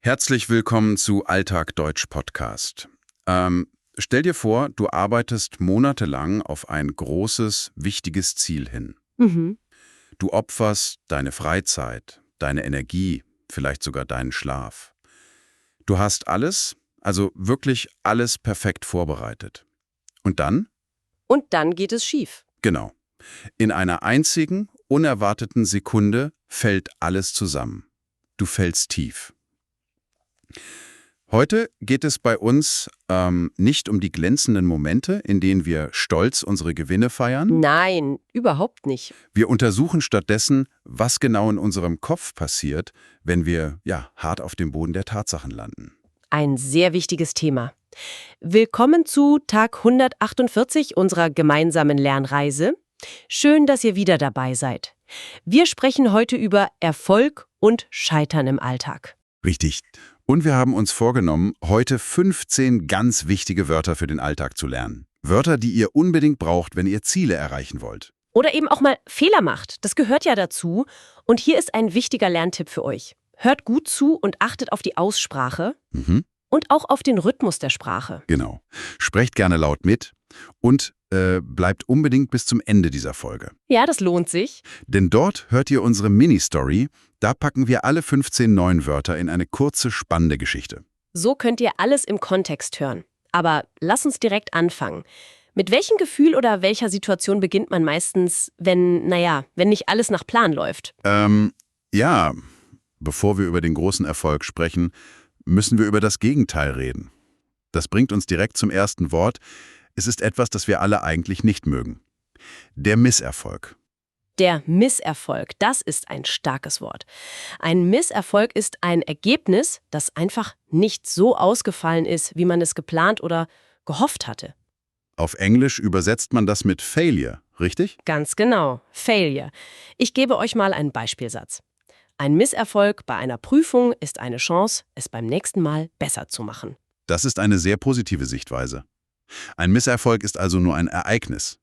Herzlich willkommen zu Alltag Deutsch Podcast. Stell dir vor, du arbeitest monatelang auf ein großes, wichtiges Ziel hin. Mhm. Du opferst deine Freizeit, deine Energie, vielleicht sogar deinen Schlaf. Du hast alles, also wirklich alles perfekt vorbereitet. Und dann? Und dann geht es schief. Genau. In einer einzigen, unerwarteten Sekunde fällt alles zusammen. Du fällst tief. Heute geht es bei uns nicht um die glänzenden Momente, in denen wir stolz unsere Gewinne feiern. Nein, überhaupt nicht. Wir untersuchen stattdessen, was genau in unserem Kopf passiert, wenn wir hart auf dem Boden der Tatsachen landen. Ein sehr wichtiges Thema. Willkommen zu Tag 148 unserer gemeinsamen Lernreise. Schön, dass ihr wieder dabei seid. Wir sprechen heute über Erfolg und Scheitern im Alltag. Richtig. Und wir haben uns vorgenommen, heute 15 ganz wichtige Wörter für den Alltag zu lernen. Wörter, die ihr unbedingt braucht, wenn ihr Ziele erreichen wollt. Oder eben auch mal Fehler macht. Das gehört ja dazu. Und hier ist ein wichtiger Lerntipp für euch. Hört gut zu und achtet auf die Aussprache und auch auf den Rhythmus der Sprache. Genau. Sprecht gerne laut mit und bleibt unbedingt bis zum Ende dieser Folge. Ja, das lohnt sich. Denn dort hört ihr unsere Mini-Story. Da packen wir alle 15 neuen Wörter in eine kurze, spannende Geschichte. So könnt ihr alles im Kontext hören. Aber lass uns direkt anfangen. Mit welchem Gefühl oder welcher Situation beginnt man meistens, wenn nicht alles nach Plan läuft? Bevor wir über den großen Erfolg sprechen, müssen wir über das Gegenteil reden. Das bringt uns direkt zum ersten Wort. Es ist etwas, das wir alle eigentlich nicht mögen. Der Misserfolg. Der Misserfolg, das ist ein starkes Wort. Ein Misserfolg ist ein Ergebnis, das einfach nicht so ausgefallen ist, wie man es geplant oder gehofft hatte. Auf Englisch übersetzt man das mit Failure, richtig? Ganz genau, Failure. Ich gebe euch mal einen Beispielsatz. Ein Misserfolg bei einer Prüfung ist eine Chance, es beim nächsten Mal besser zu machen. Das ist eine sehr positive Sichtweise. Ein Misserfolg ist also nur ein Ereignis.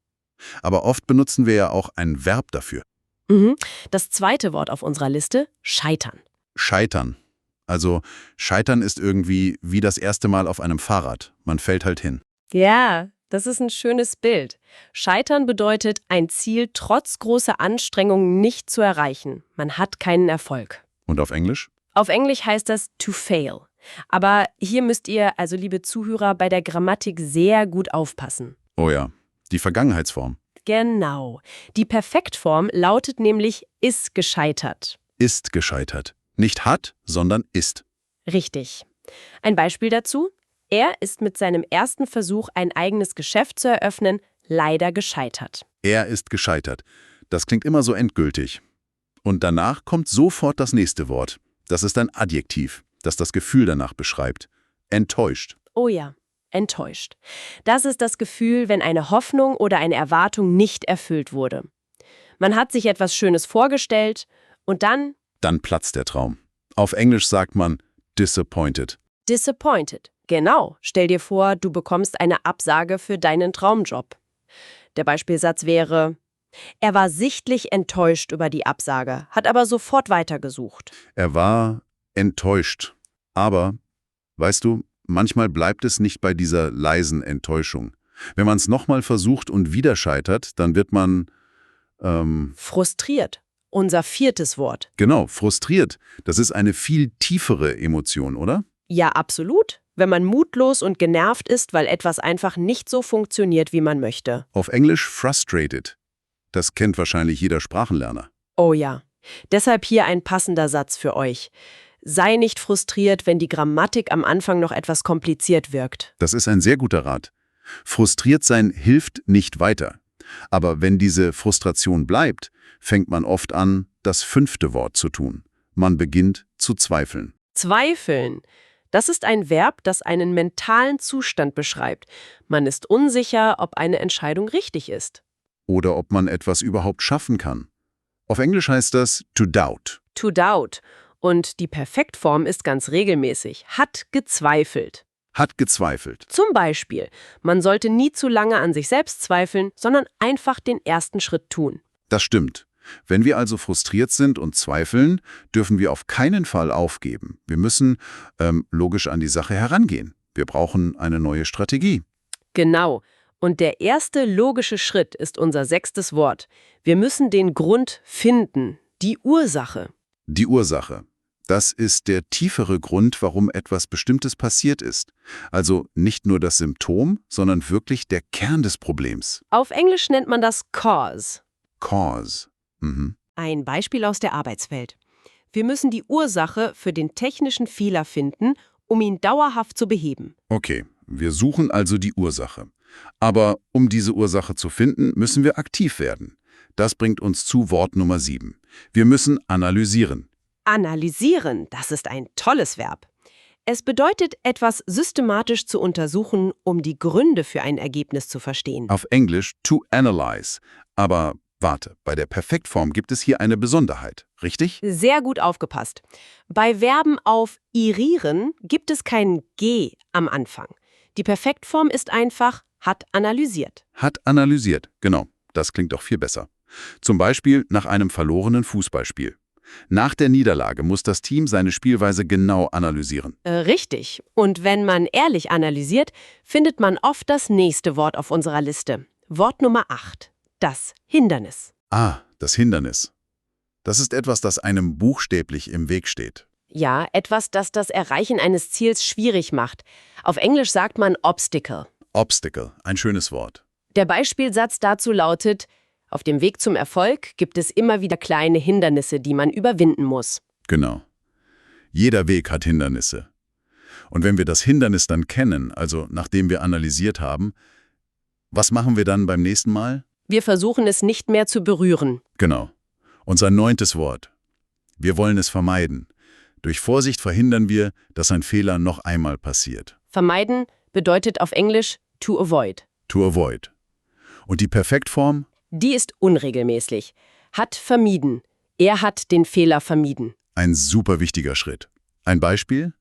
Aber oft benutzen wir ja auch ein Verb dafür. Das zweite Wort auf unserer Liste, scheitern. Scheitern. Also Scheitern ist irgendwie wie das erste Mal auf einem Fahrrad. Man fällt halt hin. Ja, das ist ein schönes Bild. Scheitern bedeutet, ein Ziel trotz großer Anstrengungen nicht zu erreichen. Man hat keinen Erfolg. Und auf Englisch? Auf Englisch heißt das to fail. Aber hier müsst ihr, also liebe Zuhörer, bei der Grammatik sehr gut aufpassen. Oh ja, die Vergangenheitsform. Genau. Die Perfektform lautet nämlich ist gescheitert. Ist gescheitert. Nicht hat, sondern ist. Richtig. Ein Beispiel dazu? Er ist mit seinem ersten Versuch, ein eigenes Geschäft zu eröffnen, leider gescheitert. Er ist gescheitert. Das klingt immer so endgültig. Und danach kommt sofort das nächste Wort. Das ist ein Adjektiv, das das Gefühl danach beschreibt. Enttäuscht. Oh ja, enttäuscht. Das ist das Gefühl, wenn eine Hoffnung oder eine Erwartung nicht erfüllt wurde. Man hat sich etwas Schönes vorgestellt und dann Dann platzt der Traum. Auf Englisch sagt man disappointed. disappointed. Genau, stell dir vor, du bekommst eine Absage für deinen Traumjob. Der Beispielsatz wäre: Er war sichtlich enttäuscht über die Absage, hat aber sofort weitergesucht. Er war enttäuscht. Aber, weißt du, manchmal bleibt es nicht bei dieser leisen Enttäuschung. Wenn man es nochmal versucht und wieder scheitert, dann wird man, Frustriert. Unser viertes Wort. frustriert. Das ist eine viel tiefere Emotion, oder? Ja, absolut. Wenn man mutlos und genervt ist, weil etwas einfach nicht so funktioniert, wie man möchte. Auf Englisch frustrated. Das kennt wahrscheinlich jeder Sprachenlerner. Oh ja. Deshalb hier ein passender Satz für euch. Sei nicht frustriert, wenn die Grammatik am Anfang noch etwas kompliziert wirkt. Das ist ein sehr guter Rat. Frustriert sein hilft nicht weiter. Aber wenn diese Frustration bleibt, fängt man oft an, das fünfte Wort zu tun. Man beginnt zu zweifeln. Zweifeln. Das ist ein Verb, das einen mentalen Zustand beschreibt. Man ist unsicher, ob eine Entscheidung richtig ist. Oder ob man etwas überhaupt schaffen kann. Auf Englisch heißt das to doubt. To doubt. Und die Perfektform ist ganz regelmäßig. Hat gezweifelt. Hat gezweifelt. Zum Beispiel, man sollte nie zu lange an sich selbst zweifeln, sondern einfach den ersten Schritt tun. Das stimmt. Wenn wir also frustriert sind und zweifeln, dürfen wir auf keinen Fall aufgeben. Wir müssen logisch an die Sache herangehen. Wir brauchen eine neue Strategie. Genau. Und der erste logische Schritt ist unser 6. Wort. Wir müssen den Grund finden, die Ursache. Die Ursache. Das ist der tiefere Grund, warum etwas Bestimmtes passiert ist. Also nicht nur das Symptom, sondern wirklich der Kern des Problems. Auf Englisch nennt man das Cause. Cause. Ein Beispiel aus der Arbeitswelt. Wir müssen die Ursache für den technischen Fehler finden, um ihn dauerhaft zu beheben. Okay, wir suchen also die Ursache. Aber um diese Ursache zu finden, müssen wir aktiv werden. Das bringt uns zu Wort Nummer 7. Wir müssen analysieren. Analysieren, das ist ein tolles Verb. Es bedeutet, etwas systematisch zu untersuchen, um die Gründe für ein Ergebnis zu verstehen. Auf Englisch to analyze. Aber warte, bei der Perfektform gibt es hier eine Besonderheit, richtig? Sehr gut aufgepasst. Bei Verben auf irieren gibt es kein G am Anfang. Die Perfektform ist einfach hat analysiert. Hat analysiert, genau. Das klingt doch viel besser. Zum Beispiel nach einem verlorenen Fußballspiel. Nach der Niederlage muss das Team seine Spielweise genau analysieren. Richtig. Und wenn man ehrlich analysiert, findet man oft das nächste Wort auf unserer Liste. Wort Nummer 8. Das Hindernis. Ah, das Hindernis. Das ist etwas, das einem buchstäblich im Weg steht. Ja, etwas, das das Erreichen eines Ziels schwierig macht. Auf Englisch sagt man Obstacle. Obstacle, ein schönes Wort. Der Beispielsatz dazu lautet: Auf dem Weg zum Erfolg gibt es immer wieder kleine Hindernisse, die man überwinden muss. Genau. Jeder Weg hat Hindernisse. Und wenn wir das Hindernis dann kennen, also nachdem wir analysiert haben, was machen wir dann beim nächsten Mal? Wir versuchen es nicht mehr zu berühren. Genau. Unser 9. Wort. Wir wollen es vermeiden. Durch Vorsicht verhindern wir, dass ein Fehler noch einmal passiert. Vermeiden bedeutet auf Englisch to avoid. To avoid. Und die Perfektform? Die ist unregelmäßig. Hat vermieden. Er hat den Fehler vermieden. Ein super wichtiger Schritt. Ein Beispiel?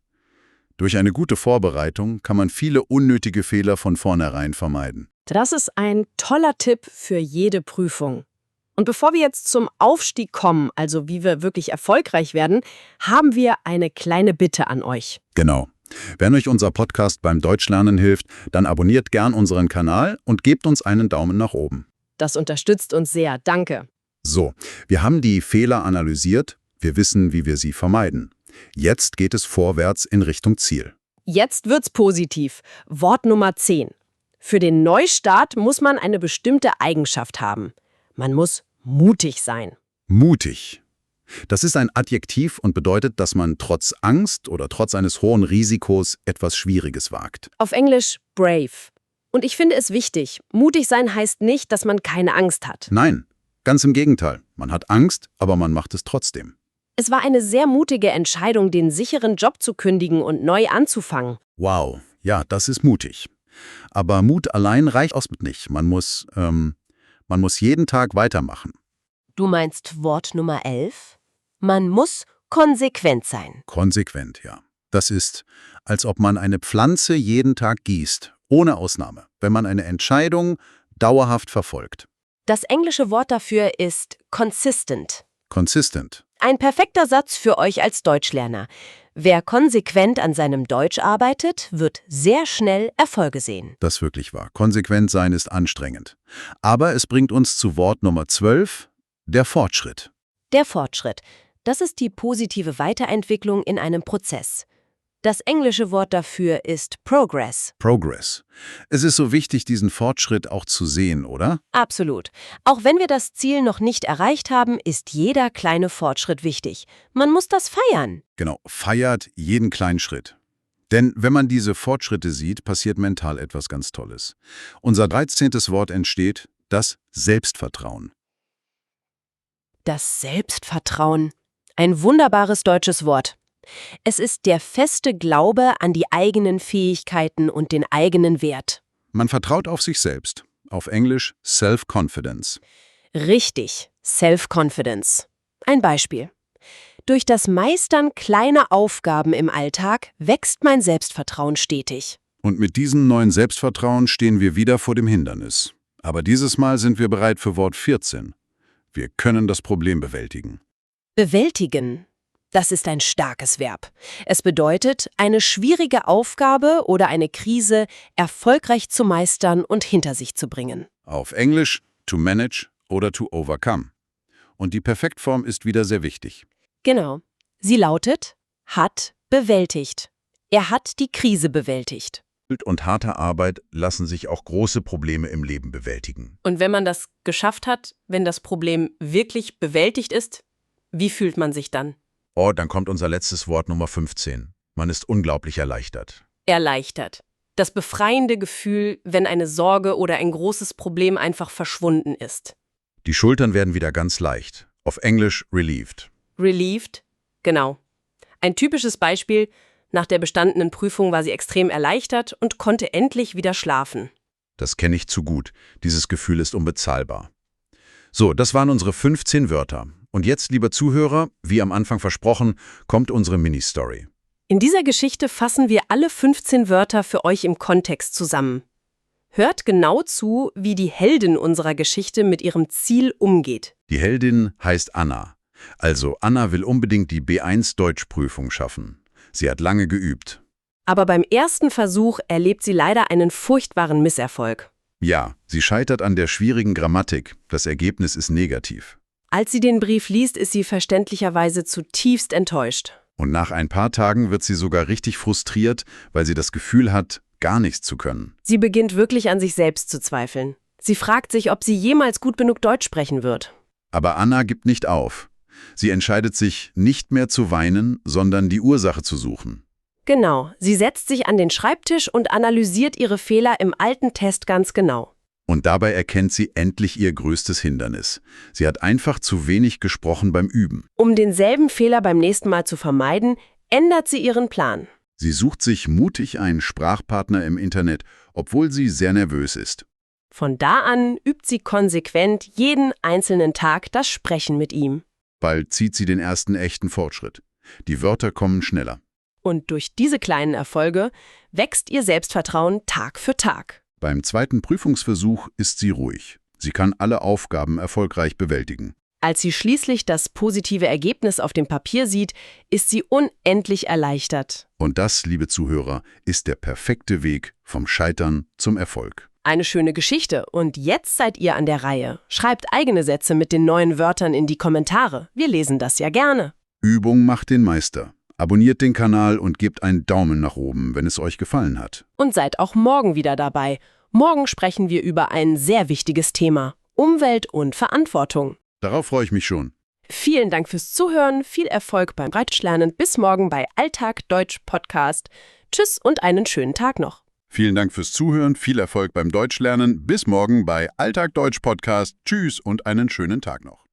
Durch eine gute Vorbereitung kann man viele unnötige Fehler von vornherein vermeiden. Das ist ein toller Tipp für jede Prüfung. Und bevor wir jetzt zum Aufstieg kommen, also wie wir wirklich erfolgreich werden, haben wir eine kleine Bitte an euch. Genau. Wenn euch unser Podcast beim Deutschlernen hilft, dann abonniert gern unseren Kanal und gebt uns einen Daumen nach oben. Das unterstützt uns sehr. Danke. So, wir haben die Fehler analysiert, wir wissen, wie wir sie vermeiden. Jetzt geht es vorwärts in Richtung Ziel. Jetzt wird's positiv. Wort Nummer 10. Für den Neustart muss man eine bestimmte Eigenschaft haben. Man muss mutig sein. Mutig. Das ist ein Adjektiv und bedeutet, dass man trotz Angst oder trotz eines hohen Risikos etwas Schwieriges wagt. Auf Englisch brave. Und ich finde es wichtig, mutig sein heißt nicht, dass man keine Angst hat. Nein, ganz im Gegenteil. Man hat Angst, aber man macht es trotzdem. Es war eine sehr mutige Entscheidung, den sicheren Job zu kündigen und neu anzufangen. Wow, ja, das ist mutig. Aber Mut allein reicht nicht. Man muss jeden Tag weitermachen. Du meinst Wort Nummer 11? Man muss konsequent sein. Konsequent, ja. Das ist, als ob man eine Pflanze jeden Tag gießt, ohne Ausnahme, wenn man eine Entscheidung dauerhaft verfolgt. Das englische Wort dafür ist consistent. Consistent. Ein perfekter Satz für euch als Deutschlerner. Wer konsequent an seinem Deutsch arbeitet, wird sehr schnell Erfolge sehen. Das wirklich wahr. Konsequent sein ist anstrengend. Aber es bringt uns zu Wort Nummer 12, der Fortschritt. Der Fortschritt. Das ist die positive Weiterentwicklung in einem Prozess. Das englische Wort dafür ist Progress. Progress. Es ist so wichtig, diesen Fortschritt auch zu sehen, oder? Absolut. Auch wenn wir das Ziel noch nicht erreicht haben, ist jeder kleine Fortschritt wichtig. Man muss das feiern. Genau, feiert jeden kleinen Schritt. Denn wenn man diese Fortschritte sieht, passiert mental etwas ganz Tolles. Unser 13. Wort entsteht, das Selbstvertrauen. Das Selbstvertrauen. Ein wunderbares deutsches Wort. Es ist der feste Glaube an die eigenen Fähigkeiten und den eigenen Wert. Man vertraut auf sich selbst. Auf Englisch Self-Confidence. Richtig, Self-Confidence. Ein Beispiel. Durch das Meistern kleiner Aufgaben im Alltag wächst mein Selbstvertrauen stetig. Und mit diesem neuen Selbstvertrauen stehen wir wieder vor dem Hindernis. Aber dieses Mal sind wir bereit für Wort 14. Wir können das Problem bewältigen. Bewältigen. Das ist ein starkes Verb. Es bedeutet, eine schwierige Aufgabe oder eine Krise erfolgreich zu meistern und hinter sich zu bringen. Auf Englisch to manage oder to overcome. Und die Perfektform ist wieder sehr wichtig. Genau. Sie lautet, hat bewältigt. Er hat die Krise bewältigt. Und harter Arbeit lassen sich auch große Probleme im Leben bewältigen. Und wenn man das geschafft hat, wenn das Problem wirklich bewältigt ist, wie fühlt man sich dann? Oh, dann kommt unser letztes Wort Nummer 15. Man ist unglaublich erleichtert. Erleichtert. Das befreiende Gefühl, wenn eine Sorge oder ein großes Problem einfach verschwunden ist. Die Schultern werden wieder ganz leicht. Auf Englisch relieved. Relieved? Genau. Ein typisches Beispiel: Nach der bestandenen Prüfung war sie extrem erleichtert und konnte endlich wieder schlafen. Das kenne ich zu gut. Dieses Gefühl ist unbezahlbar. So, das waren unsere 15 Wörter. Und jetzt, lieber Zuhörer, wie am Anfang versprochen, kommt unsere Mini-Story. In dieser Geschichte fassen wir alle 15 Wörter für euch im Kontext zusammen. Hört genau zu, wie die Heldin unserer Geschichte mit ihrem Ziel umgeht. Die Heldin heißt Anna. Also Anna will unbedingt die B1 Deutschprüfung schaffen. Sie hat lange geübt. Aber beim ersten Versuch erlebt sie leider einen furchtbaren Misserfolg. Ja, sie scheitert an der schwierigen Grammatik. Das Ergebnis ist negativ. Als sie den Brief liest, ist sie verständlicherweise zutiefst enttäuscht. Und nach ein paar Tagen wird sie sogar richtig frustriert, weil sie das Gefühl hat, gar nichts zu können. Sie beginnt wirklich an sich selbst zu zweifeln. Sie fragt sich, ob sie jemals gut genug Deutsch sprechen wird. Aber Anna gibt nicht auf. Sie entscheidet sich, nicht mehr zu weinen, sondern die Ursache zu suchen. Genau, sie setzt sich an den Schreibtisch und analysiert ihre Fehler im alten Test ganz genau. Und dabei erkennt sie endlich ihr größtes Hindernis. Sie hat einfach zu wenig gesprochen beim Üben. Um denselben Fehler beim nächsten Mal zu vermeiden, ändert sie ihren Plan. Sie sucht sich mutig einen Sprachpartner im Internet, obwohl sie sehr nervös ist. Von da an übt sie konsequent jeden einzelnen Tag das Sprechen mit ihm. Bald zieht sie den ersten echten Fortschritt. Die Wörter kommen schneller. Und durch diese kleinen Erfolge wächst ihr Selbstvertrauen Tag für Tag. Beim zweiten Prüfungsversuch ist sie ruhig. Sie kann alle Aufgaben erfolgreich bewältigen. Als sie schließlich das positive Ergebnis auf dem Papier sieht, ist sie unendlich erleichtert. Und das, liebe Zuhörer, ist der perfekte Weg vom Scheitern zum Erfolg. Eine schöne Geschichte und jetzt seid ihr an der Reihe. Schreibt eigene Sätze mit den neuen Wörtern in die Kommentare. Wir lesen das ja gerne. Übung macht den Meister. Abonniert den Kanal und gebt einen Daumen nach oben, wenn es euch gefallen hat. Und seid auch morgen wieder dabei. Morgen sprechen wir über ein sehr wichtiges Thema: Umwelt und Verantwortung. Darauf freue ich mich schon. Vielen Dank fürs Zuhören, viel Erfolg beim Deutschlernen. Bis morgen bei Alltag Deutsch Podcast. Tschüss und einen schönen Tag noch. Vielen Dank fürs Zuhören, viel Erfolg beim Deutschlernen. Bis morgen bei Alltag Deutsch Podcast. Tschüss und einen schönen Tag noch.